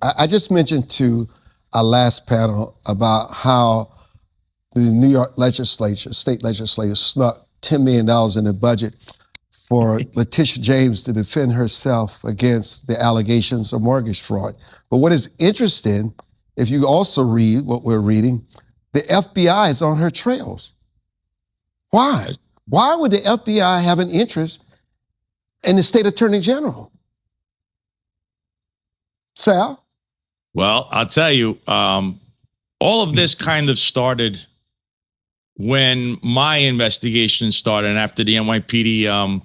I just mentioned to our last panel about how the New York legislature, state legislature, snuck $10 million in the budget for Letitia James to defend herself against the allegations of mortgage fraud. But what is interesting, if you also read what we're reading, the FBI is on her trails. Why? Why would the FBI have an interest in the state attorney general? Sal? Well, I'll tell you, all of this kind of started when my investigation started, and after the NYPD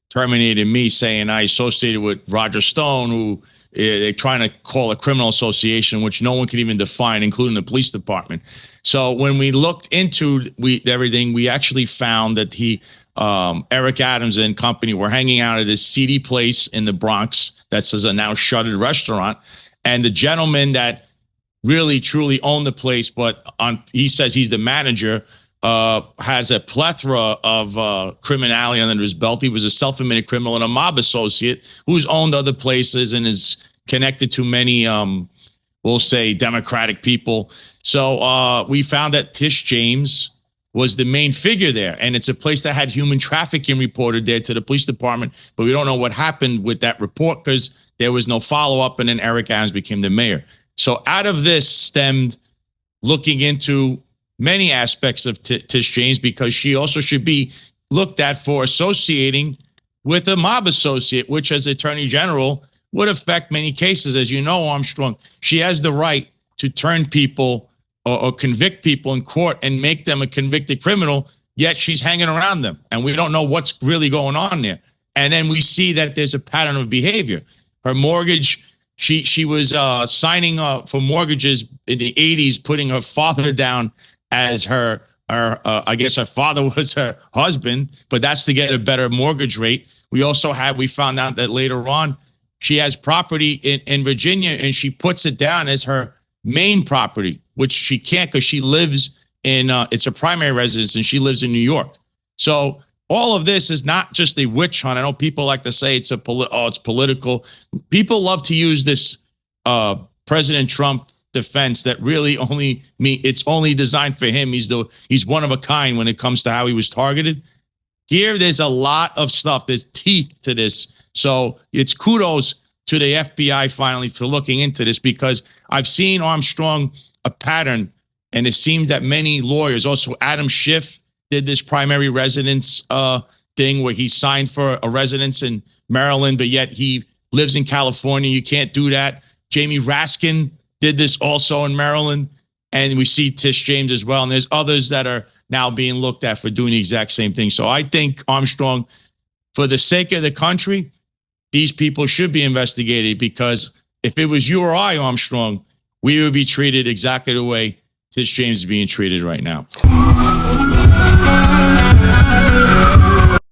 terminated me, saying I associated with Roger Stone, who they're trying to call a criminal association, which no one can even define, including the police department. So when we looked into everything, we actually found that Eric Adams and company were hanging out at this seedy place in the Bronx that says a now shuttered restaurant. And the gentleman that really, truly owned the place, but he says he's the manager, has a plethora of criminality under his belt. He was a self-admitted criminal and a mob associate who's owned other places and is connected to many, we'll say, Democratic people. So we found that Tish James was the main figure there. And it's a place that had human trafficking reported there to the police department. But we don't know what happened with that report because there was no follow-up. And then Eric Adams became the mayor. So out of this stemmed looking into many aspects of Tish James, because she also should be looked at for associating with a mob associate, which as Attorney General would affect many cases. As you know, Armstrong, she has the right to turn people or convict people in court and make them a convicted criminal, yet she's hanging around them. And we don't know what's really going on there. And then we see that there's a pattern of behavior. Her mortgage, she was signing up for mortgages in the 80s, putting her father down as her I guess her father was her husband, but that's to get a better mortgage rate. We found out that later on, she has property in Virginia and she puts it down as her main property, which she can't because she lives in, it's a primary residence and she lives in New York. So all of this is not just a witch hunt. I know people like to say it's political. People love to use this President Trump defense that really it's only designed for him. He's one of a kind when it comes to how he was targeted. Here, there's a lot of stuff. There's teeth to this. So it's kudos to the FBI finally for looking into this, because I've seen, Armstrong, a pattern, and it seems that many lawyers, also Adam Schiff did this primary residence thing where he signed for a residence in Maryland, but yet he lives in California. You can't do that. Jamie Raskin did this also in Maryland, and we see Tish James as well. And there's others that are now being looked at for doing the exact same thing. So I think, Armstrong, for the sake of the country, these people should be investigated, because if it was you or I, Armstrong, we would be treated exactly the way Tish James is being treated right now.